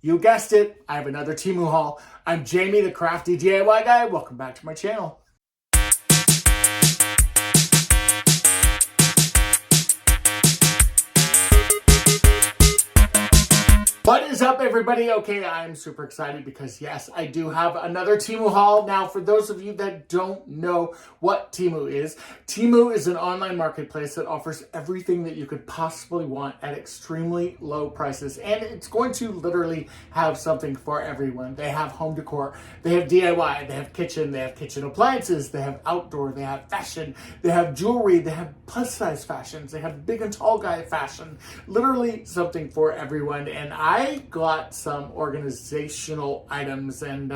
You guessed it, I have another TEMU haul. I'm Jamie, the crafty DIY guy. Welcome back to my channel. What is up, everybody? Okay, I'm super excited because yes, I do have another TEMU haul. Now, for those of you that don't know what TEMU is an online marketplace that offers everything that you could possibly want at extremely low prices. And it's going to literally have something for everyone. They have home decor, they have DIY, they have kitchen appliances, they have outdoor, they have fashion, they have jewelry, they have plus size fashions, they have big and tall guy fashion, literally something for everyone. And I got some organizational items, and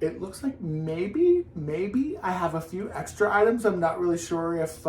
it looks like maybe I have a few extra items. I'm not really sure if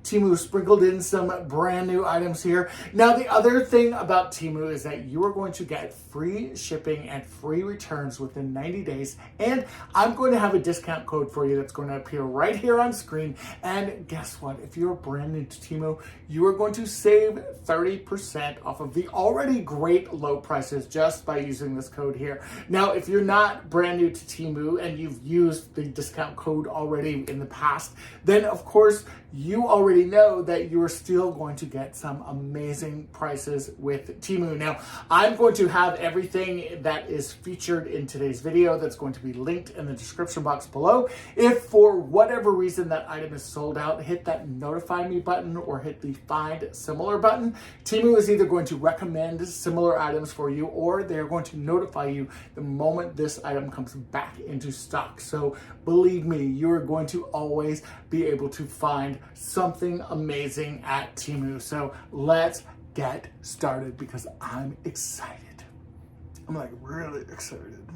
TEMU sprinkled in some brand new items here. Now, the other thing about TEMU is that you are going to get free shipping and free returns within 90 days. And I'm going to have a discount code for you that's going to appear right here on screen. And guess what? If you're brand new to TEMU, you are going to save 30% off of the already great low prices just by using this code here. Now, if you're not brand new to TEMU and you've used the discount code already in the past, then of course you already know that you're still going to get some amazing prices with TEMU. Now, I'm going to have everything that is featured in today's video that's going to be linked in the description box below. If for whatever reason that item is sold out, hit that notify me button or hit the find similar button. TEMU is either going to recommend similar items for you, or they're going to notify you the moment this item comes back into stock. So believe me, you're going to always be able to find something amazing at TEMU. So let's get started because I'm excited. I'm like really excited.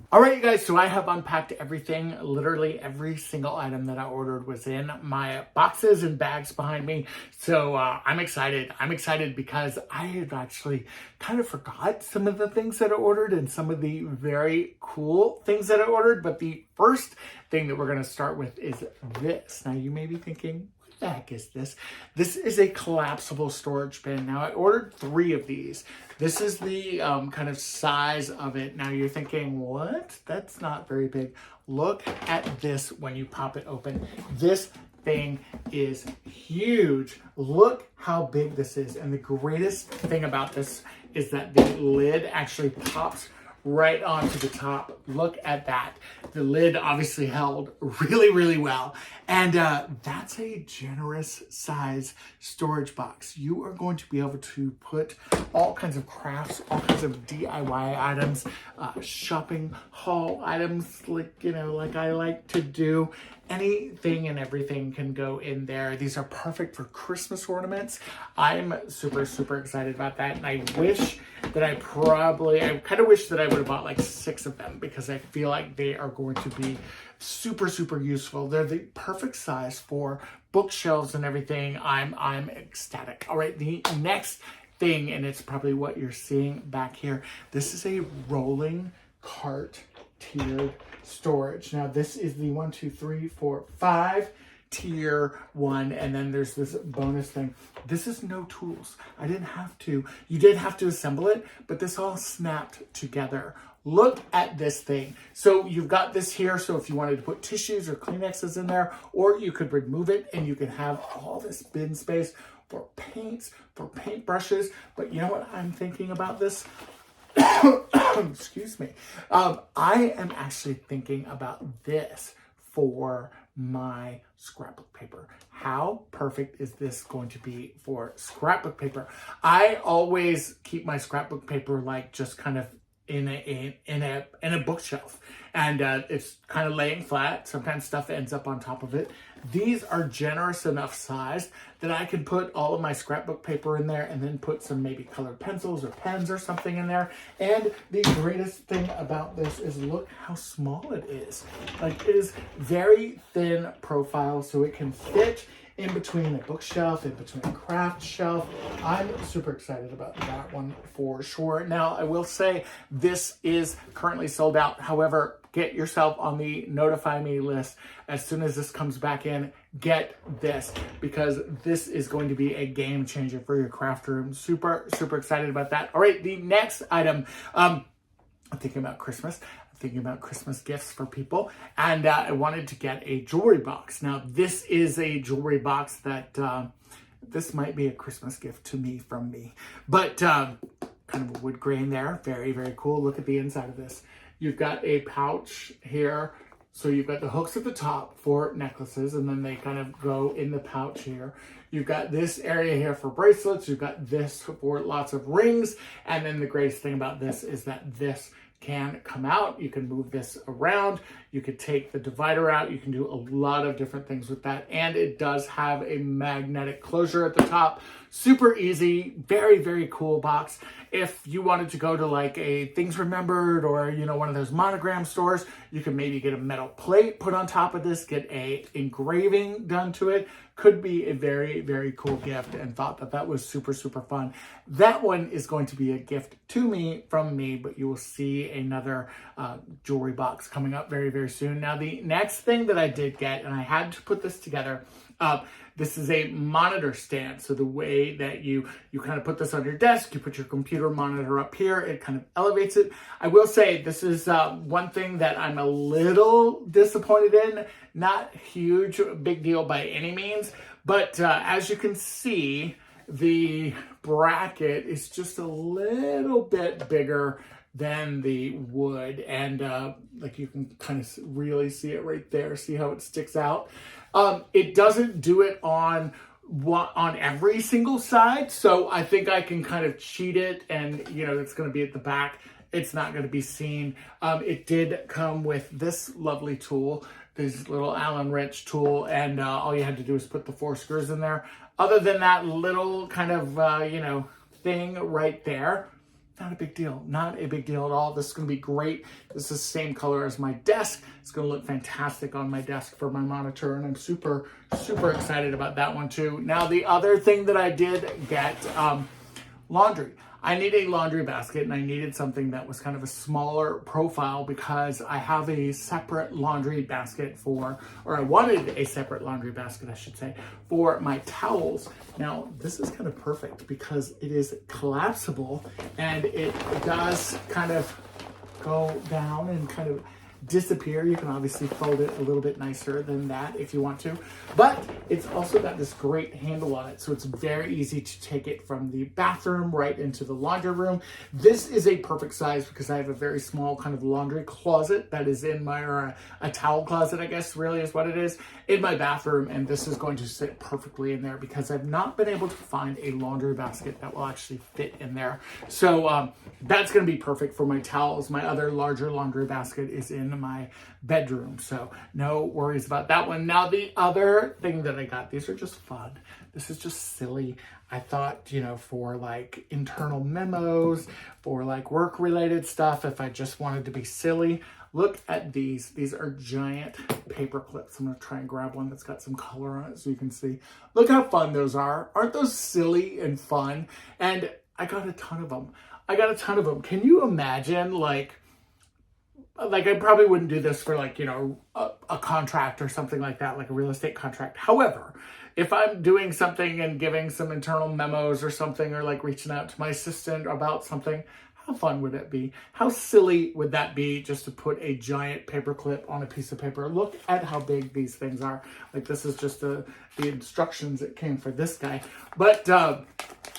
All right, you guys, so I have unpacked everything. Literally every single item that I ordered was in my boxes and bags behind me. So I'm excited. I'm excited because I had actually kind of forgot some of the things that I ordered and some of the very cool things that I ordered. But the first thing that we're going to start with is this. Now, you may be thinking, what the heck is this? This is a collapsible storage bin. Now, I ordered 3 of these. This is the kind of size of it. Now you're thinking, what? That's not very big. Look at this when you pop it open. This thing is huge. Look how big this is. And the greatest thing about this is that the lid actually pops right onto the top. Look at that. The lid obviously held really well. And that's a generous size storage box. You are going to be able to put all kinds of crafts, all kinds of DIY items, shopping haul items, like I like to do. Anything and everything can go in there. These are perfect for Christmas ornaments. I'm super excited about that. And I wish that I kind of wish that I would have bought like 6 of them because I feel like they are going to be super useful. They're the perfect size for bookshelves and everything. I'm ecstatic. All right, the next thing, and it's probably what you're seeing back here. This is a rolling cart tiered storage. Now this is the 1, 2, 3, 4, 5 tier one, and then there's this bonus thing. This is no tools. I didn't have to. You did have to assemble it, but this all snapped together. Look at this thing. So you've got this here, so if you wanted to put tissues or Kleenexes in there, or you could remove it and you can have all this bin space for paints, for paintbrushes. But you know what I'm thinking about this? Excuse me. I am actually thinking about this for my scrapbook paper. How perfect is this going to be for scrapbook paper? I always keep my scrapbook paper like just kind of in a bookshelf, and it's kind of laying flat. Sometimes stuff ends up on top of it. These are generous enough size that I can put all of my scrapbook paper in there and then put some maybe colored pencils or pens or something in there. And the greatest thing about this is look how small it is. Like, it is very thin profile, so it can fit in between a bookshelf, in between a craft shelf. I'm super excited about that one for sure. Now, I will say this is currently sold out. However, get yourself on the notify me list. As soon as this comes back in, get this, because this is going to be a game changer for your craft room. Super, super excited about that. All right, the next item, I'm thinking about Christmas. I'm thinking about Christmas gifts for people, and I wanted to get a jewelry box. Now, this is a jewelry box that this might be a Christmas gift to me from me, but kind of a wood grain there. Very, very cool. Look at the inside of this. You've got a pouch here. So you've got the hooks at the top for necklaces, and then they kind of go in the pouch here. You've got this area here for bracelets. You've got this for lots of rings. And then the greatest thing about this is that this can come out. You can move this around. You could take the divider out. You can do a lot of different things with that. And it does have a magnetic closure at the top. Super easy, very, very cool box. If you wanted to go to like a Things Remembered or, you know, one of those monogram stores, you can maybe get a metal plate put on top of this, get a engraving done to it. Could be a very, very cool gift, and thought that that was super, super fun. That one is going to be a gift to me from me, but you will see another jewelry box coming up very, very soon. Now, the next thing that I did get, and I had to put this together, this is a monitor stand. So the way that you kind of put this on your desk, you put your computer monitor up here, it kind of elevates it. I will say this is one thing that I'm a little disappointed in. Not huge, big deal by any means, but as you can see, the bracket is just a little bit bigger than the wood, and like you can kind of really see it right there. See how it sticks out? It doesn't do it on every single side, so I think I can kind of cheat it, and you know, it's going to be at the back. It's not going to be seen. It did come with this lovely tool, this little Allen wrench tool, and all you had to do is put the 4 screws in there. Other than that little kind of you know, thing right there, not a big deal. Not a big deal at all. This is going to be great. This is the same color as my desk. It's going to look fantastic on my desk for my monitor, and I'm super, super excited about that one too. Now, the other thing that I did get, laundry. I need a laundry basket, and I needed something that was kind of a smaller profile because I have a separate laundry basket for, or I wanted a separate laundry basket, I should say, for my towels. Now, this is kind of perfect because it is collapsible, and it does kind of go down and kind of disappear. You can obviously fold it a little bit nicer than that if you want to, but it's also got this great handle on it, so it's very easy to take it from the bathroom right into the laundry room. This is a perfect size because I have a very small kind of laundry closet that is in my, or a towel closet, I guess really is what it is, in my bathroom, and this is going to sit perfectly in there because I've not been able to find a laundry basket that will actually fit in there. So that's going to be perfect for my towels. My other larger laundry basket is in my bedroom, so no worries about that one. Now, the other thing that I got, these are just fun. This is just silly. I thought, you know, for like internal memos, for like work related stuff, if I just wanted to be silly, look at these. These are giant paper clips. I'm gonna try and grab one that's got some color on it so you can see. Look how fun those are. Aren't those silly and fun? And I got a ton of them. Can you imagine, like I probably wouldn't do this for like, you know, a contract or something like that, like a real estate contract. However, if I'm doing something and giving some internal memos or something, or like reaching out to my assistant about something, how fun would it be? How silly would that be just to put a giant paper clip on a piece of paper? Look at how big these things are. Like, this is just the instructions that came for this guy. But, I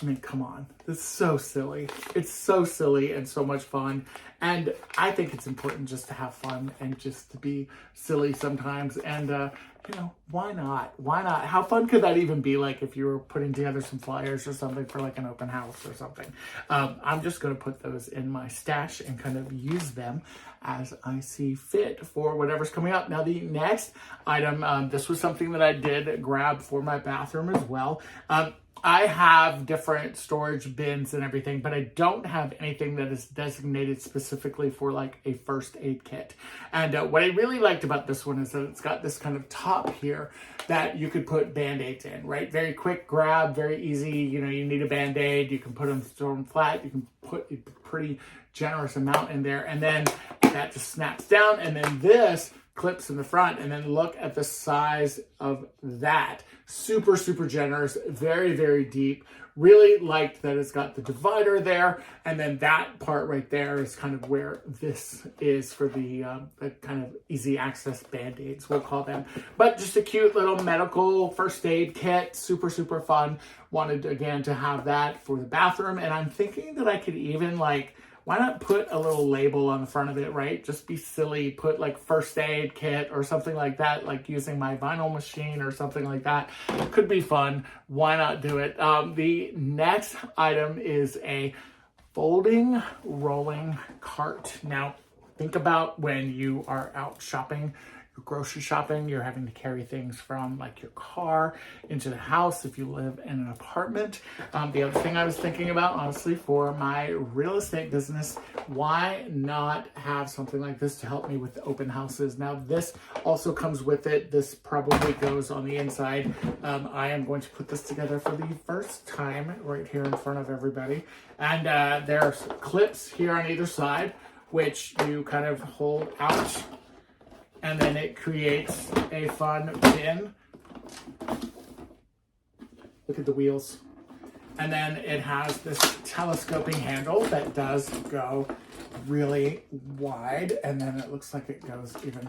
mean, come on. It's so silly. It's so silly and so much fun. And I think it's important just to have fun and just to be silly sometimes. And, you know, why not? Why not? How fun could that even be, like if you were putting together some flyers or something for like an open house or something? I'm just going to put those in my stash and kind of use them as I see fit for whatever's coming up. Now, the next item, this was something that I did grab for my bathroom as well. I have different storage bins and everything, but I don't have anything that is designated specifically for like a first aid kit. And what I really liked about this one is that it's got this kind of top here that you could put Band-Aids in, right? Very quick grab, very easy. You know, you need a Band-Aid, you can put them, throw them flat, you can put a pretty generous amount in there, and then that just snaps down, and then this clips in the front, and then look at the size of that. Super, super generous, very, very deep. Really liked that it's got the divider there, and then that part right there is kind of where this is for the kind of easy access band-aids, we'll call them. But just a cute little medical first aid kit, super, super fun. Wanted, again, to have that for the bathroom, and I'm thinking that I could even, like, why not put a little label on the front of it, right? Just be silly, put like first aid kit or something like that, like using my vinyl machine or something like that. Could be fun. Why not do it? The next item is a folding rolling cart. Now, think about when you are out shopping, grocery shopping, you're having to carry things from like your car into the house if you live in an apartment. The other thing I was thinking about, honestly, for my real estate business, why not have something like this to help me with the open houses? Now, this also comes with it. This probably goes on the inside. I am going to put this together for the first time right here in front of everybody. And there's clips here on either side, which you kind of hold out, and then it creates a fun bin. Look at the wheels. And then it has this telescoping handle that does go really wide, and then it looks like it goes even,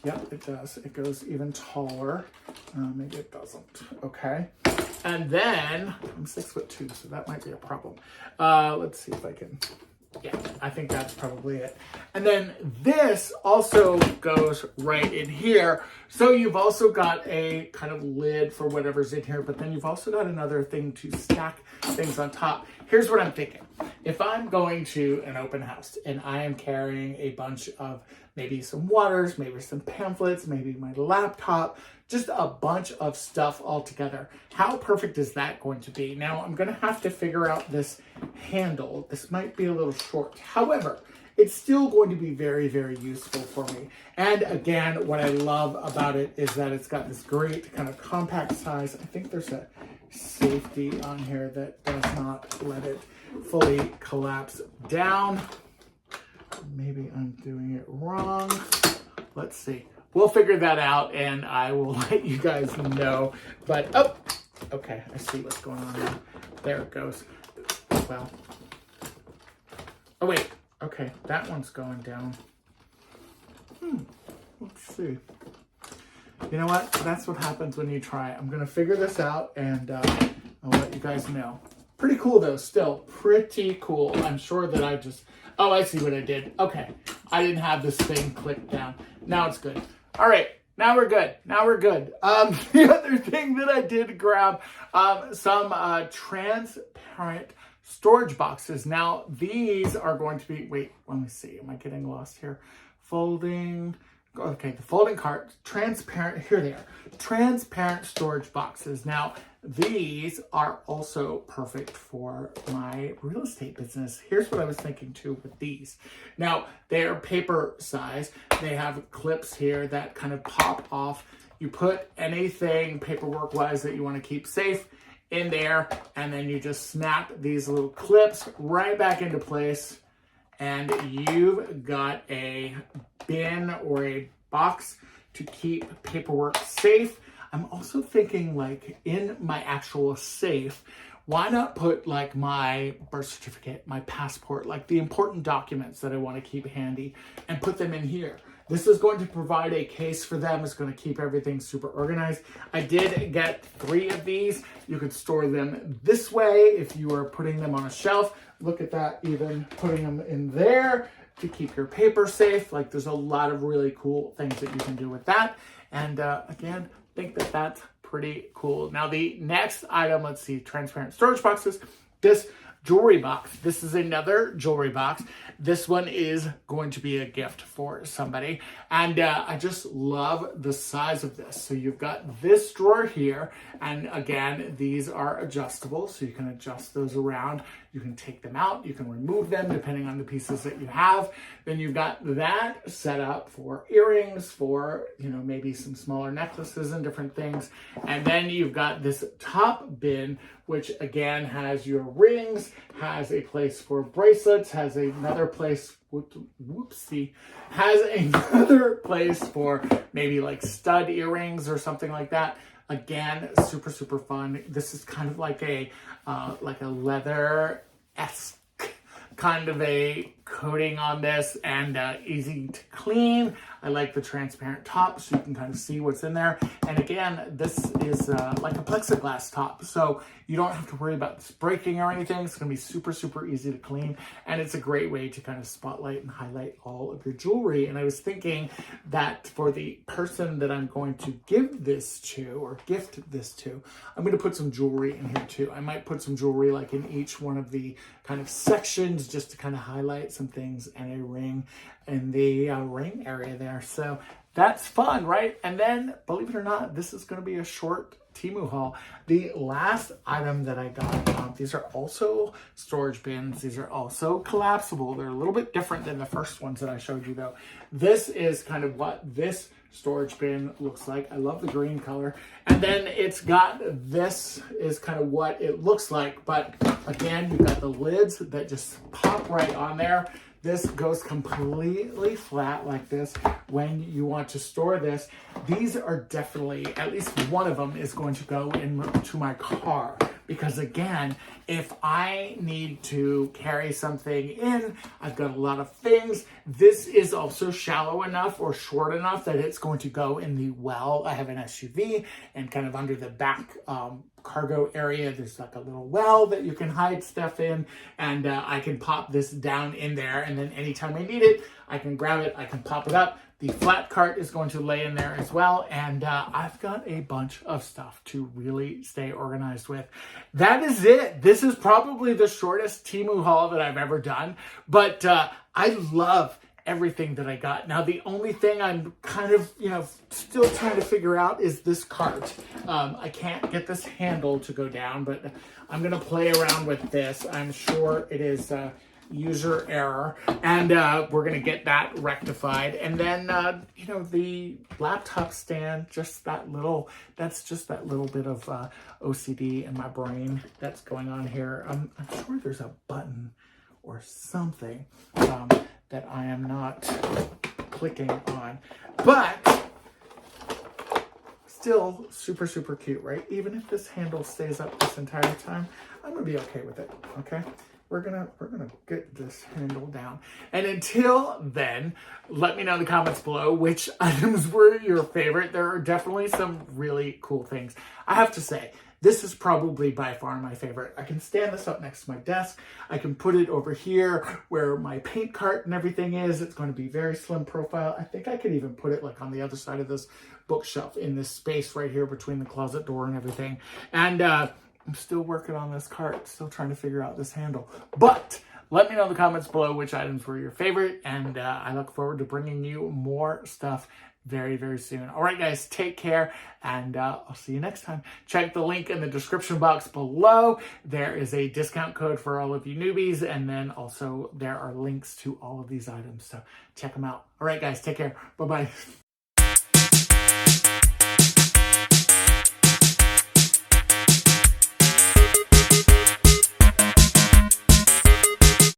yep, it does. It goes even taller. Maybe it doesn't. Okay. And then, I'm 6'2", so that might be a problem. Let's see if I can... Yeah, I think that's probably it. And then this also goes right in here. So you've also got a kind of lid for whatever's in here, but then you've also got another thing to stack things on top. Here's what I'm thinking. If I'm going to an open house and I am carrying a bunch of maybe some waters, maybe some pamphlets, maybe my laptop, just a bunch of stuff all together, how perfect is that going to be? Now, I'm going to have to figure out this handle. This might be a little short. However, it's still going to be very, very useful for me. And again, what I love about it is that it's got this great kind of compact size. I think there's a safety on here that does not let it fully collapse down. Maybe I'm doing it wrong. Let's see. We'll figure that out, and I will let you guys know. But, oh, okay, I see what's going on now. There it goes. Well, oh, wait. Okay, that one's going down. Let's see. You know what? That's what happens when you try. I'm going to figure this out, and I'll let you guys know. Pretty cool, though. Still pretty cool. I'm sure that I just... Oh, I see what I did. Okay. I didn't have this thing clicked down. Now it's good. All right. Now we're good. Now we're good. The other thing that I did grab, some transparent storage boxes. Now, these are going to be... Wait, let me see. Am I getting lost here? Folding... Okay, the folding cart, transparent, here they are, transparent storage boxes. Now, these are also perfect for my real estate business. Here's what I was thinking too with these. Now, they are paper size. They have clips here that kind of pop off. You put anything paperwork-wise that you want to keep safe in there, and then you just snap these little clips right back into place, and you've got a bin or a box to keep paperwork safe. I'm also thinking, like, in my actual safe, why not put like my birth certificate, my passport, like the important documents that I want to keep handy, and put them in here. This is going to provide a case for them. It's going to keep everything super organized. I did get 3 of these. You could store them this way if you are putting them on a shelf. Look at that, even putting them in there to keep your paper safe. Like, there's a lot of really cool things that you can do with that. And again, I think that that's pretty cool. Now, the next item, let's see, transparent storage boxes. This jewelry box. This is another jewelry box. This one is going to be a gift for somebody. And I just love the size of this. So you've got this drawer here. And again, these are adjustable. So you can adjust those around. You can take them out. You can remove them depending on the pieces that you have. Then you've got that set up for earrings, for, maybe some smaller necklaces and different things. And then you've got this top bin, which again has your rings, has a place for bracelets, has another place, has another place for maybe like stud earrings or something like that. Again, super, super fun. This is kind of like a leather-esque kind of a coating on this, and easy to clean. I like the transparent top so you can kind of see what's in there. And again, this is like a plexiglass top, so you don't have to worry about this breaking or anything. It's going to be super, super easy to clean, and it's a great way to kind of spotlight and highlight all of your jewelry. And I was thinking that for the person that I'm going to give this to or gift this to, I'm going to put some jewelry in here too. I might put some jewelry like in each one of the kind of sections just to kind of highlight some things, and a ring in the ring area there. So that's fun, right? And then, believe it or not, this is going to be a short TEMU haul. The last item that I got, these are also storage bins. These are also collapsible. They're a little bit different than the first ones that I showed you though. This is kind of what this storage bin looks like. I love the green color. And then it's got, this is kind of what it looks like. But again, you've got the lids that just pop right on there. This goes completely flat like this when you want to store this. These are definitely, at least one of them is going to go into my car. Because again, if I need to carry something in, I've got a lot of things. This is also shallow enough or short enough that it's going to go in the well. I have an SUV, and kind of under the back cargo area, there's like a little well that you can hide stuff in, and I can pop this down in there, and then anytime I need it, I can grab it, I can pop it up. The flat cart is going to lay in there as well, and I've got a bunch of stuff to really stay organized with. That is it. This is probably the shortest TEMU haul that I've ever done, but I love everything that I got. Now, the only thing I'm kind of, still trying to figure out is this cart. I can't get this handle to go down, but I'm going to play around with this. I'm sure it is user error, and we're going to get that rectified. And then, the laptop stand, that's just that little bit of OCD in my brain that's going on here. I'm sure there's a button or something that I am not clicking on, but still super, super cute, right? Even if this handle stays up this entire time, I'm gonna be okay with it, okay? We're gonna get this handle down. And until then, let me know in the comments below which items were your favorite. There are definitely some really cool things. I have to say, this is probably by far my favorite. I can stand this up next to my desk. I can put it over here where my paint cart and everything is. It's going to be very slim profile. I think I could even put it like on the other side of this bookshelf in this space right here between the closet door and everything. And I'm still working on this cart, still trying to figure out this handle. But let me know in the comments below which items were your favorite, and I look forward to bringing you more stuff very, very soon. All right, guys, take care, and I'll see you next time. Check the link in the description box below. There is a discount code for all of you newbies, and then also there are links to all of these items, so check them out. All right, guys, take care. Bye-bye.